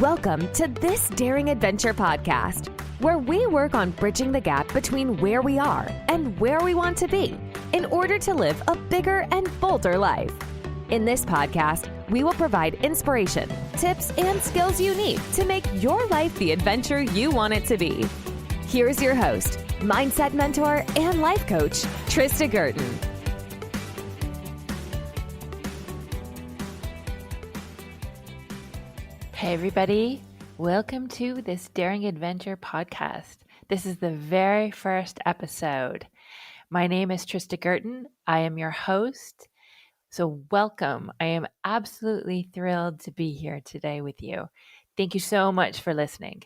Welcome to This Daring Adventure podcast, where we work on bridging the gap between where we are and where we want to be in order to live a bigger and bolder life. In this podcast, we will provide inspiration, tips, and skills you need to make your life the adventure you want it to be. Here's your host, mindset mentor, and life coach, Trista Guertin. Hey everybody, welcome to this Daring Adventure podcast. This is the very first episode. My name is Trista Guertin. I am your host. So welcome. I am absolutely thrilled to be here today with you. Thank you so much for listening.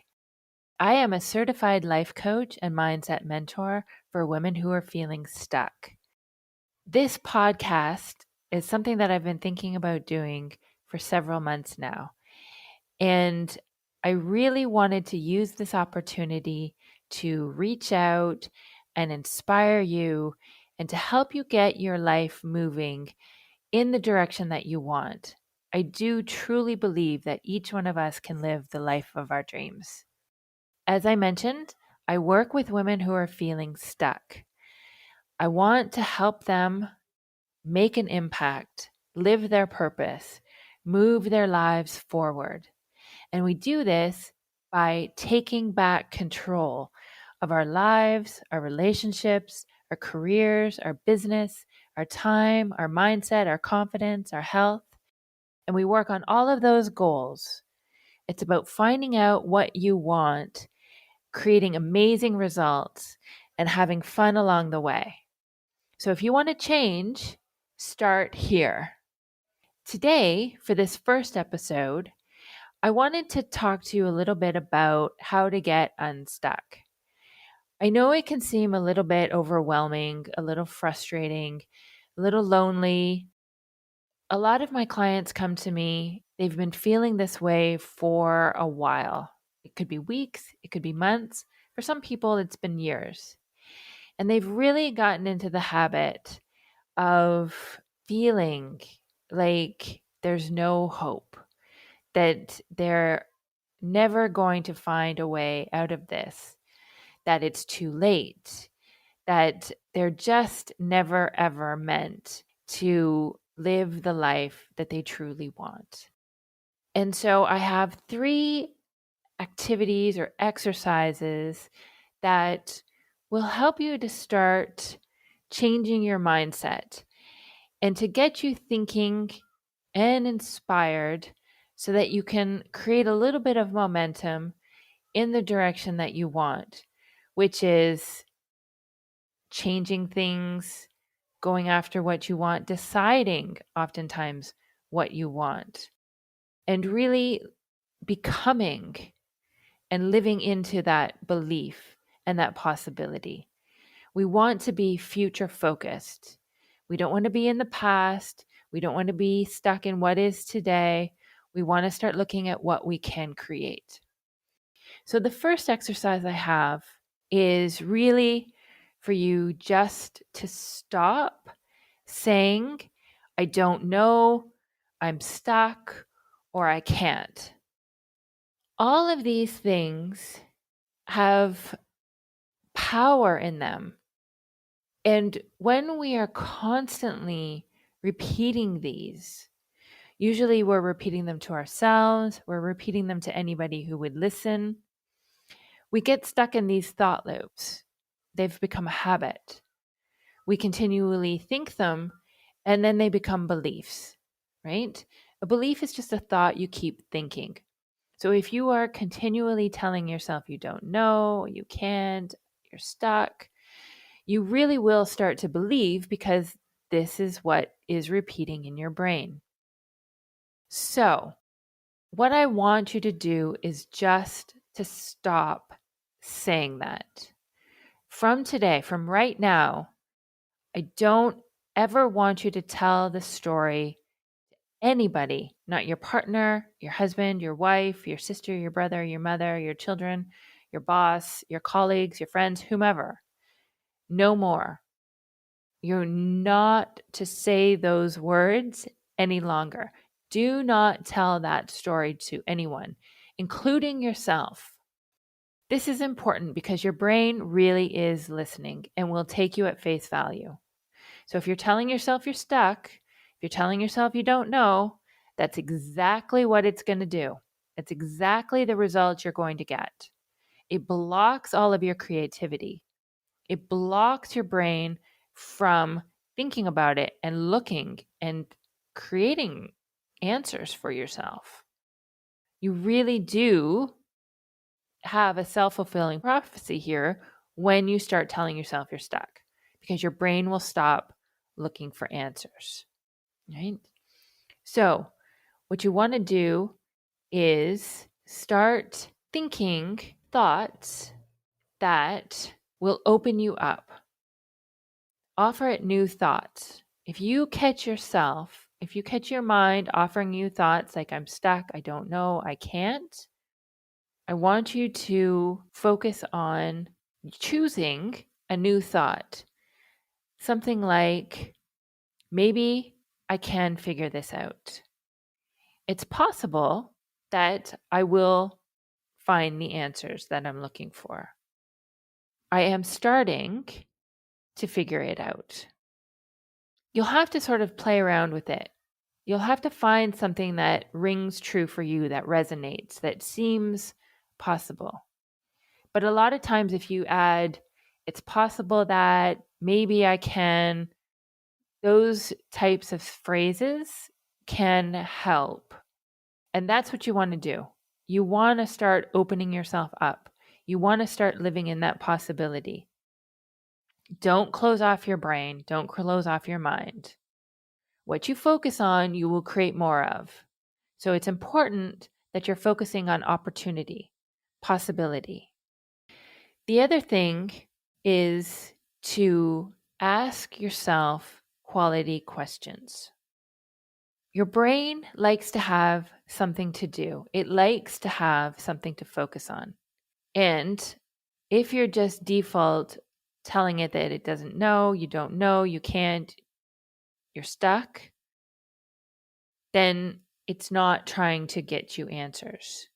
I am a certified life coach and mindset mentor for women who are feeling stuck. This podcast is something that I've been thinking about doing for several months now. And I really wanted to use this opportunity to reach out and inspire you and to help you get your life moving in the direction that you want. I do truly believe that each one of us can live the life of our dreams. As I mentioned, I work with women who are feeling stuck. I want to help them make an impact, live their purpose, move their lives forward. And we do this by taking back control of our lives, our relationships, our careers, our business, our time, our mindset, our confidence, our health. And we work on all of those goals. It's about finding out what you want, creating amazing results, and having fun along the way. So if you want to change, start here. Today, for this first episode, I wanted to talk to you a little bit about how to get unstuck. I know it can seem a little bit overwhelming, a little frustrating, a little lonely. A lot of my clients come to me, they've been feeling this way for a while. It could be weeks, it could be months. For some people, it's been years. And they've really gotten into the habit of feeling like there's no hope, that they're never going to find a way out of this, that it's too late, that they're just never ever meant to live the life that they truly want. And so I have 3 activities or exercises that will help you to start changing your mindset and to get you thinking and inspired so that you can create a little bit of momentum in the direction that you want, which is changing things, going after what you want, deciding oftentimes what you want, and really becoming and living into that belief and that possibility. We want to be future focused. We don't want to be in the past. We don't want to be stuck in what is today. We want to start looking at what we can create. So the first exercise I have is really for you just to stop saying, I don't know, I'm stuck, or I can't. All of these things have power in them. And when we are constantly repeating these, usually we're repeating them to ourselves, we're repeating them to anybody who would listen. We get stuck in these thought loops. They've become a habit. We continually think them, and then they become beliefs, right? A belief is just a thought you keep thinking. So if you are continually telling yourself you don't know, you can't, you're stuck, you really will start to believe because this is what is repeating in your brain. So what I want you to do is just to stop saying that. From today, from right now, I don't ever want you to tell the story to anybody, not your partner, your husband, your wife, your sister, your brother, your mother, your children, your boss, your colleagues, your friends, whomever. No more. You're not to say those words any longer. Do not tell that story to anyone, including yourself. This is important because your brain really is listening and will take you at face value. So if you're telling yourself you're stuck, if you're telling yourself you don't know, that's exactly what it's going to do. It's exactly the result you're going to get. It blocks all of your creativity. It blocks your brain from thinking about it and looking and creating answers for yourself. You really do have a self-fulfilling prophecy here when you start telling yourself you're stuck, because your brain will stop looking for answers, right? So what you want to do is start thinking thoughts that will open you up. Offer it new thoughts. If you catch your mind offering you thoughts like I'm stuck, I don't know, I can't, I want you to focus on choosing a new thought. Something like, maybe I can figure this out. It's possible that I will find the answers that I'm looking for. I am starting to figure it out. You'll have to sort of play around with it. You'll have to find something that rings true for you, that resonates, that seems possible. But a lot of times if you add, it's possible that, maybe I can, those types of phrases can help. And that's what you want to do. You want to start opening yourself up. You want to start living in that possibility. Don't close off your brain. Don't close off your mind. What you focus on, you will create more of. So it's important that you're focusing on opportunity, possibility. The other thing is to ask yourself quality questions. Your brain likes to have something to do. It likes to have something to focus on. And if you're just default telling it that it doesn't know, you don't know, you can't, you're stuck, then it's not trying to get you answers.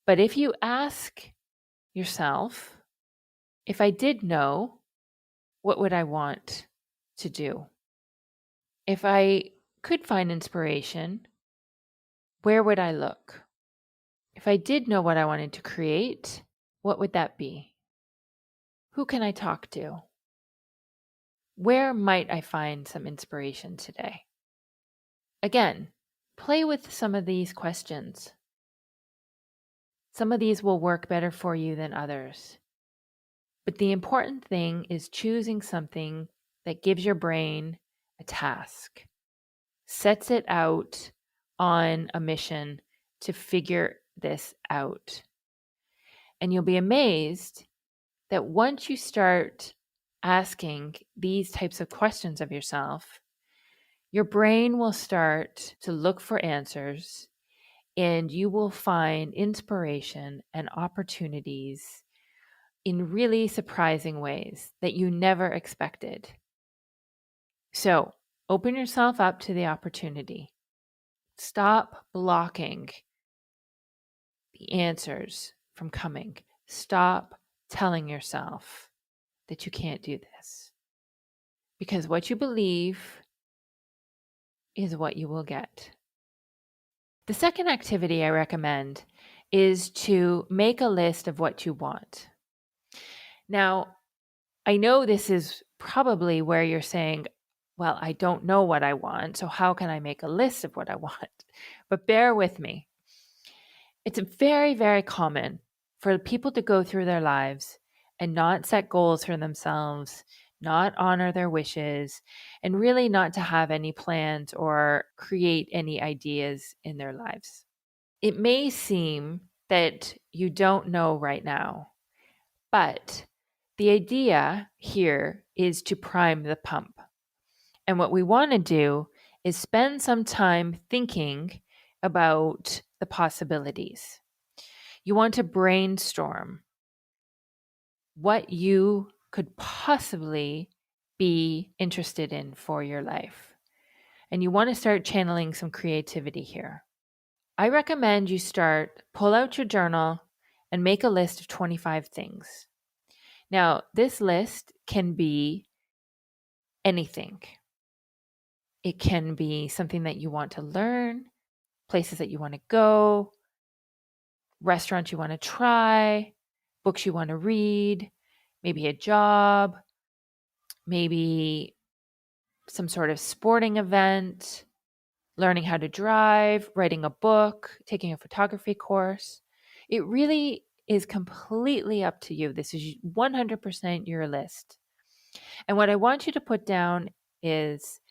But if you ask yourself, if I did know, what would I want to do? If I could find inspiration, where would I look? If I did know what I wanted to create, what would that be? Who can I talk to? Where might I find some inspiration today? Again, play with some of these questions. Some of these will work better for you than others. But the important thing is choosing something that gives your brain a task, sets it out on a mission to figure this out. And you'll be amazed that once you start asking these types of questions of yourself, your brain will start to look for answers, and you will find inspiration and opportunities in really surprising ways that you never expected. So, open yourself up to the opportunity. Stop blocking the answers from coming. Stop telling yourself that you can't do this. Because what you believe is what you will get. The second activity I recommend is to make a list of what you want. Now, I know this is probably where you're saying, well, I don't know what I want, so how can I make a list of what I want? But bear with me. It's very, very common for people to go through their lives and not set goals for themselves, not honor their wishes, and really not to have any plans or create any ideas in their lives. It may seem that you don't know right now, but the idea here is to prime the pump. And what we want to do is spend some time thinking about the possibilities. You want to brainstorm what you could possibly be interested in for your life. And you want to start channeling some creativity here. I recommend you pull out your journal and make a list of 25 things. Now, this list can be anything. It can be something that you want to learn, places that you want to go, restaurants you want to try, books you want to read, maybe a job, maybe some sort of sporting event, learning how to drive, writing a book, taking a photography course. It really is completely up to you. This is 100% your list. And what I want you to put down is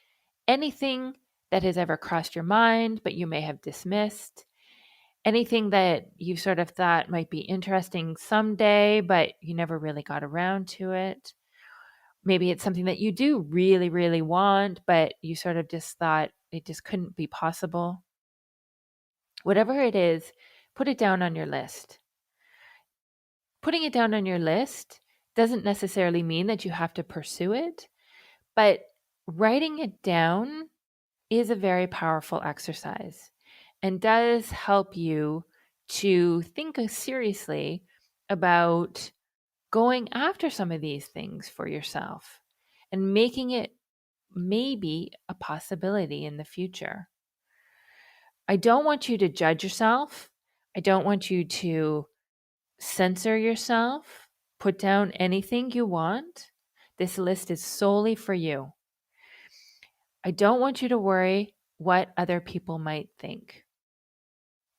anything that has ever crossed your mind, but you may have dismissed, anything that you sort of thought might be interesting someday, but you never really got around to it. Maybe it's something that you do really, really want, but you sort of just thought it just couldn't be possible. Whatever it is, put it down on your list. Putting it down on your list doesn't necessarily mean that you have to pursue it, but writing it down is a very powerful exercise and does help you to think seriously about going after some of these things for yourself and making it maybe a possibility in the future. I don't want you to judge yourself. I don't want you to censor yourself. Put down anything you want. This list is solely for you. I don't want you to worry what other people might think.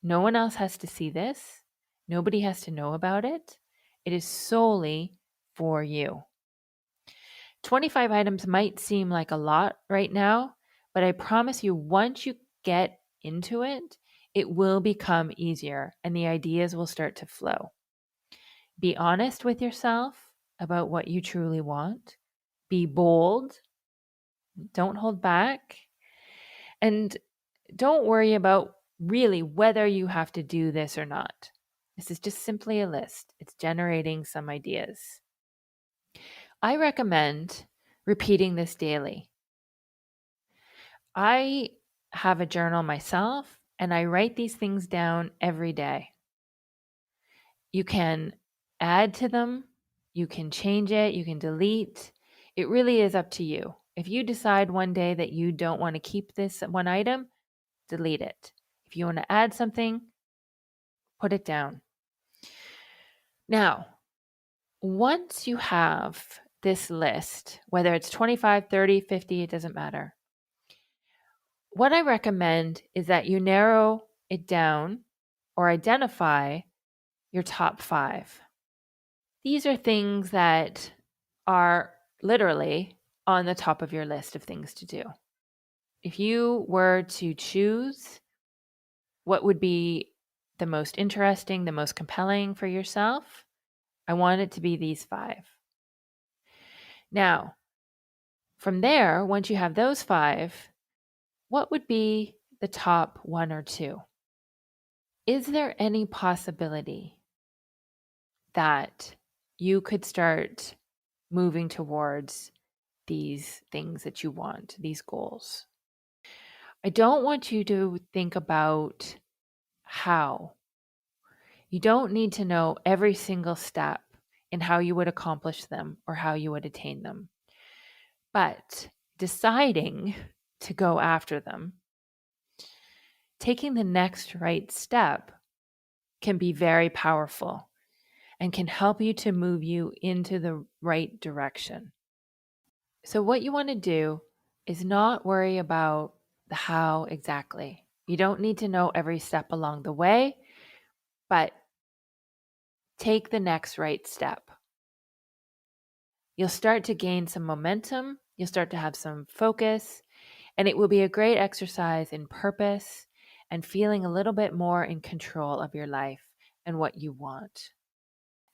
No one else has to see this. Nobody has to know about it. It is solely for you. 25 items might seem like a lot right now, but I promise you, once you get into it, it will become easier and the ideas will start to flow. Be honest with yourself about what you truly want. Be bold. Don't hold back. And don't worry about really whether you have to do this or not. This is just simply a list. It's generating some ideas. I recommend repeating this daily. I have a journal myself and I write these things down every day. You can add to them, you can change it, you can delete. It really is up to you. If you decide one day that you don't want to keep this one item, delete it. If you want to add something, put it down. Now, once you have this list, whether it's 25, 30, 50, it doesn't matter. What I recommend is that you narrow it down or identify your top 5. These are things that are literally on the top of your list of things to do. If you were to choose what would be the most interesting, the most compelling for yourself, I want it to be these 5. Now, from there, once you have those 5, what would be the top 1 or 2? Is there any possibility that you could start moving towards these things that you want, these goals? I don't want you to think about how. You don't need to know every single step in how you would accomplish them or how you would attain them. But deciding to go after them, taking the next right step can be very powerful and can help you to move you into the right direction. So what you want to do is not worry about the how exactly. You don't need to know every step along the way, but take the next right step. You'll start to gain some momentum. You'll start to have some focus, and it will be a great exercise in purpose and feeling a little bit more in control of your life and what you want.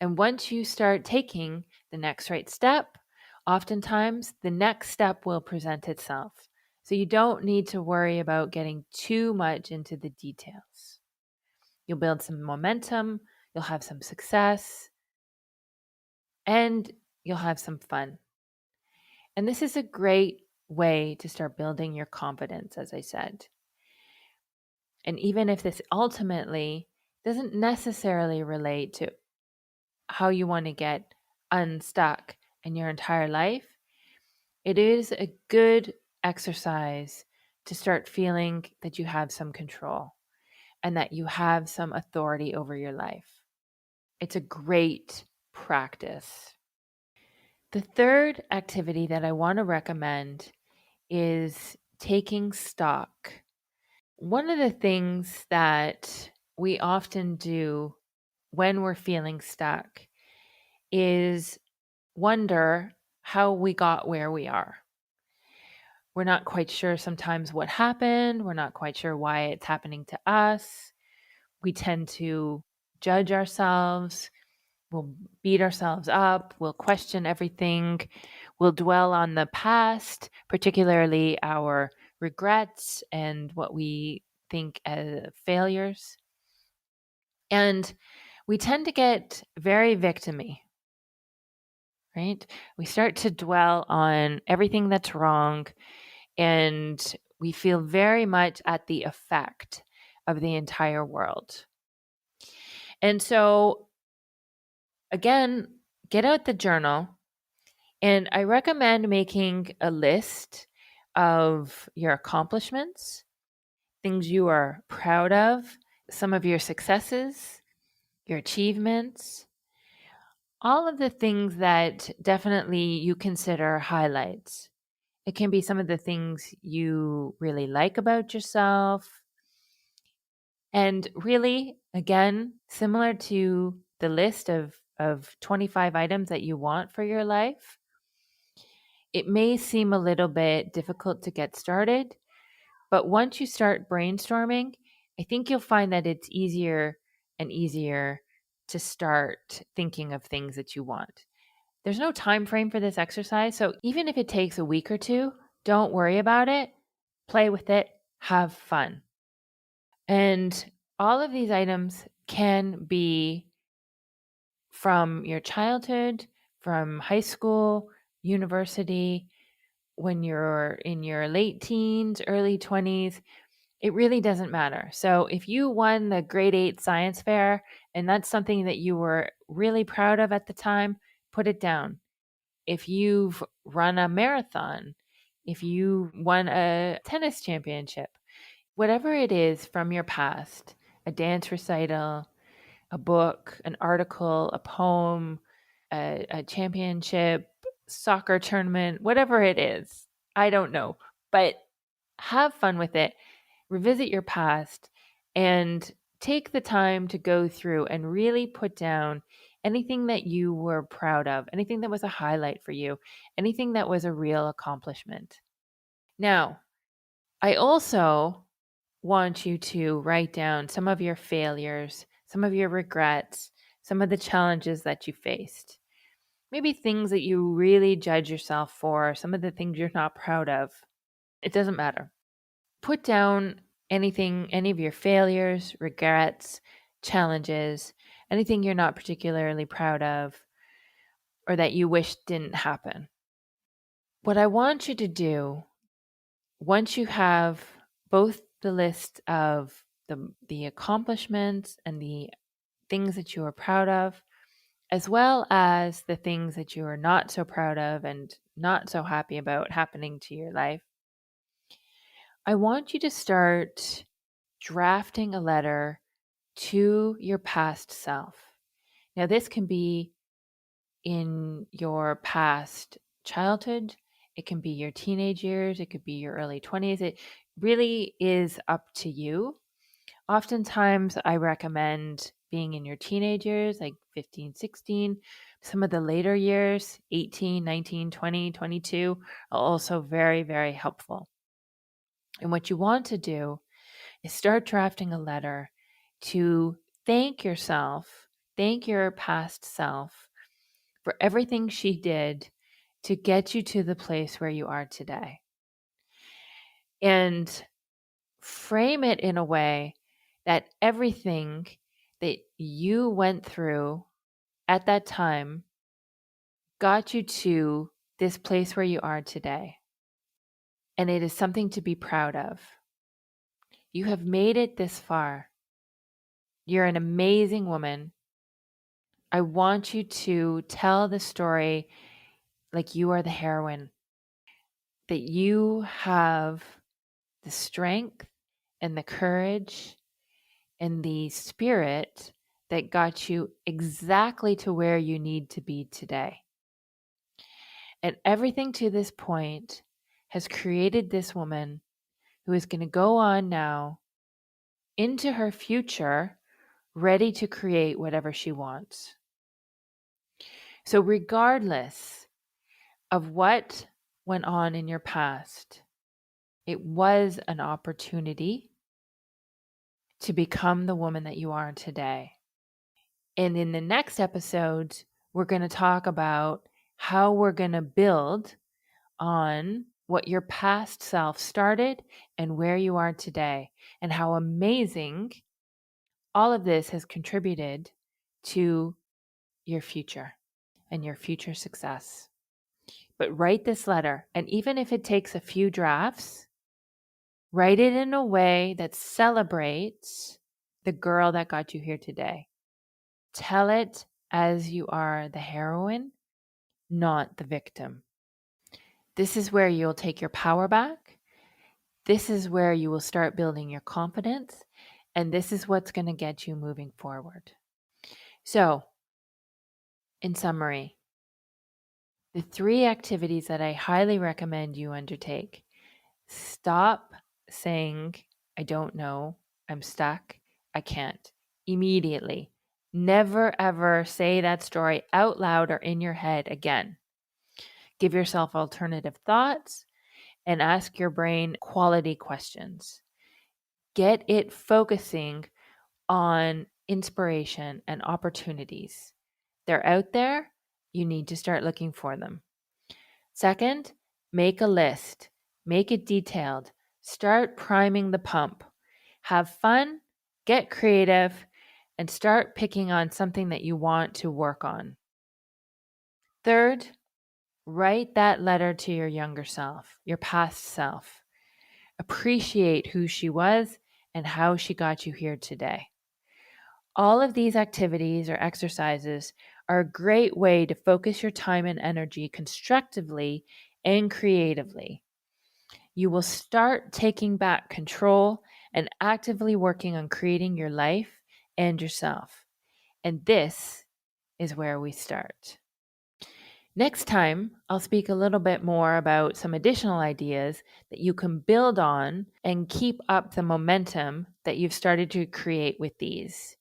And once you start taking the next right step, oftentimes the next step will present itself. So you don't need to worry about getting too much into the details. You'll build some momentum, you'll have some success, and you'll have some fun. And this is a great way to start building your confidence, as I said. And even if this ultimately doesn't necessarily relate to how you want to get unstuck in your entire life, it is a good exercise to start feeling that you have some control and that you have some authority over your life. It's a great practice. The third activity that I want to recommend is taking stock. One of the things that we often do when we're feeling stuck is wonder how we got where we are. We're not quite sure sometimes what happened. We're not quite sure why it's happening to us. We tend to judge ourselves. We'll beat ourselves up. We'll question everything. We'll dwell on the past, particularly our regrets and what we think as failures. And we tend to get very victim-y, right? We start to dwell on everything that's wrong, and we feel very much at the effect of the entire world. And so, again, get out the journal, and I recommend making a list of your accomplishments, things you are proud of, some of your successes, your achievements, all of the things that definitely you consider highlights. It can be some of the things you really like about yourself. And really, again, similar to the list of 25 items that you want for your life, it may seem a little bit difficult to get started, but once you start brainstorming, I think you'll find that it's easier and easier to start thinking of things that you want. There's no time frame for this exercise, so even if it takes a week or two, don't worry about it. Play with it, have fun. And all of these items can be from your childhood, from high school, university, when you're in your late teens, early 20s. It really doesn't matter. So if you won the grade 8 science fair and that's something that you were really proud of at the time, put it down. If you've run a marathon, if you won a tennis championship, whatever it is from your past, a dance recital, a book, an article, a poem, a championship, soccer tournament, whatever it is, I don't know, but have fun with it. Revisit your past and take the time to go through and really put down anything that you were proud of, anything that was a highlight for you, anything that was a real accomplishment. Now, I also want you to write down some of your failures, some of your regrets, some of the challenges that you faced. Maybe things that you really judge yourself for, some of the things you're not proud of. It doesn't matter. Put down anything, any of your failures, regrets, challenges, anything you're not particularly proud of or that you wish didn't happen. What I want you to do, once you have both the list of the accomplishments and the things that you are proud of, as well as the things that you are not so proud of and not so happy about happening to your life, I want you to start drafting a letter to your past self. Now, this can be in your past childhood, it can be your teenage years, it could be your early 20s. It really is up to you. Oftentimes, I recommend being in your teenage years, like 15, 16. Some of the later years, 18, 19, 20, 22, are also very, very helpful. And what you want to do is start drafting a letter to thank yourself, thank your past self for everything she did to get you to the place where you are today. And frame it in a way that everything that you went through at that time got you to this place where you are today. And it is something to be proud of. You have made it this far. You're an amazing woman. I want you to tell the story like you are the heroine, that you have the strength and the courage and the spirit that got you exactly to where you need to be today. And everything to this point has created this woman who is going to go on now into her future, ready to create whatever she wants. So, regardless of what went on in your past, it was an opportunity to become the woman that you are today. And in the next episode, we're going to talk about how we're going to build on what your past self started and where you are today, and how amazing all of this has contributed to your future and your future success. But write this letter, and even if it takes a few drafts, write it in a way that celebrates the girl that got you here today. Tell it as you are the heroine, not the victim. This is where you'll take your power back. This is where you will start building your confidence. And this is what's going to get you moving forward. So, in summary, the 3 activities that I highly recommend you undertake. Stop saying, I don't know, I'm stuck, I can't, immediately. Never ever say that story out loud or in your head again. Give yourself alternative thoughts and ask your brain quality questions. Get it focusing on inspiration and opportunities. They're out there. You need to start looking for them. Second, make a list. Make it detailed. Start priming the pump. Have fun, get creative, and start picking on something that you want to work on. Third, write that letter to your younger self, your past self. Appreciate who she was and how she got you here today. All of these activities or exercises are a great way to focus your time and energy constructively and creatively. You will start taking back control and actively working on creating your life and yourself. And this is where we start. Next time, I'll speak a little bit more about some additional ideas that you can build on and keep up the momentum that you've started to create with these.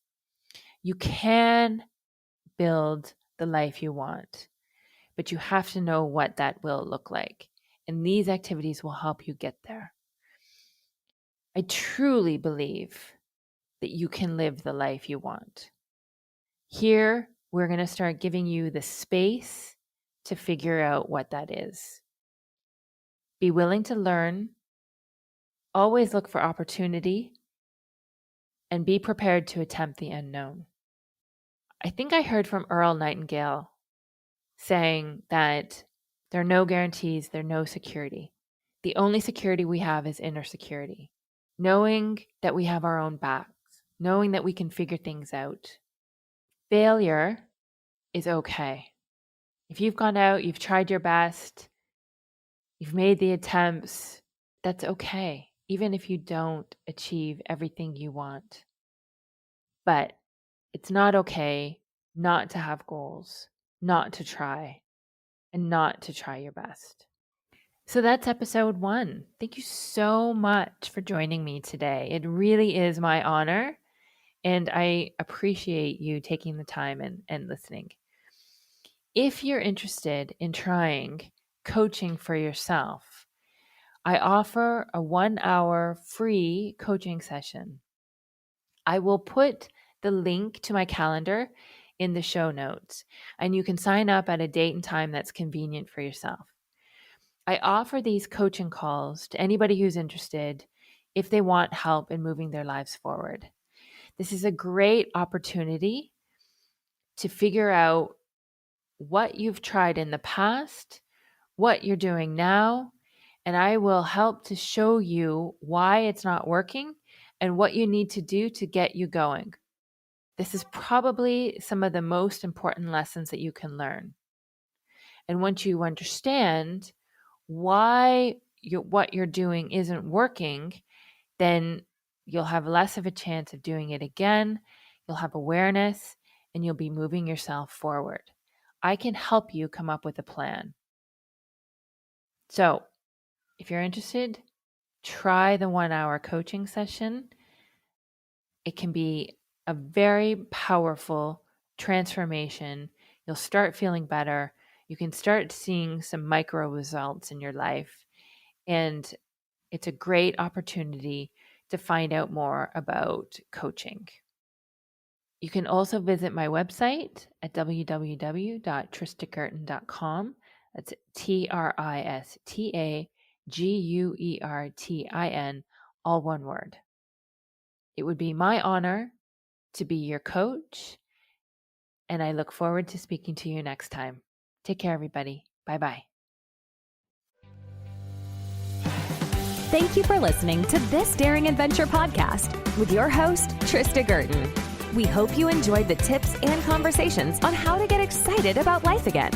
You can build the life you want, but you have to know what that will look like. And these activities will help you get there. I truly believe that you can live the life you want. Here, we're going to start giving you the space to figure out what that is. Be willing to learn, always look for opportunity, and be prepared to attempt the unknown. I think I heard from Earl Nightingale saying that there are no guarantees, there are no security. The only security we have is inner security. Knowing that we have our own backs, knowing that we can figure things out. Failure is okay. If you've gone out, you've tried your best, you've made the attempts, that's okay, even if you don't achieve everything you want. But it's not okay not to have goals, not to try, and not to try your best. So that's episode 1. Thank you so much for joining me today. It really is my honor, and I appreciate you taking the time and listening. If you're interested in trying coaching for yourself, I offer a 1-hour free coaching session. I will put the link to my calendar in the show notes, and you can sign up at a date and time that's convenient for yourself. I offer these coaching calls to anybody who's interested if they want help in moving their lives forward. This is a great opportunity to figure out what you've tried in the past, what you're doing now, and I will help to show you why it's not working and what you need to do to get you going. This is probably some of the most important lessons that you can learn. And once you understand why what you're doing isn't working, then you'll have less of a chance of doing it again. You'll have awareness and you'll be moving yourself forward. I can help you come up with a plan. So if you're interested, try the 1-hour coaching session. It can be a very powerful transformation. You'll start feeling better. You can start seeing some micro results in your life. And it's a great opportunity to find out more about coaching. You can also visit my website at www.tristaguertin.com. That's TristaGuertin, all one word. It would be my honor to be your coach, and I look forward to speaking to you next time. Take care, everybody. Bye-bye. Thank you for listening to This Daring Adventure podcast with your host, Trista Guertin. We hope you enjoyed the tips and conversations on how to get excited about life again.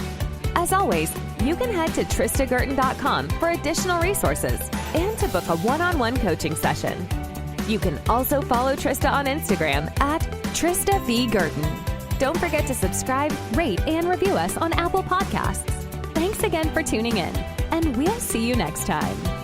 As always, you can head to tristaguertin.com for additional resources and to book a one-on-one coaching session. You can also follow Trista on Instagram at Trista V. Guertin. Don't forget to subscribe, rate, and review us on Apple Podcasts. Thanks again for tuning in, and we'll see you next time.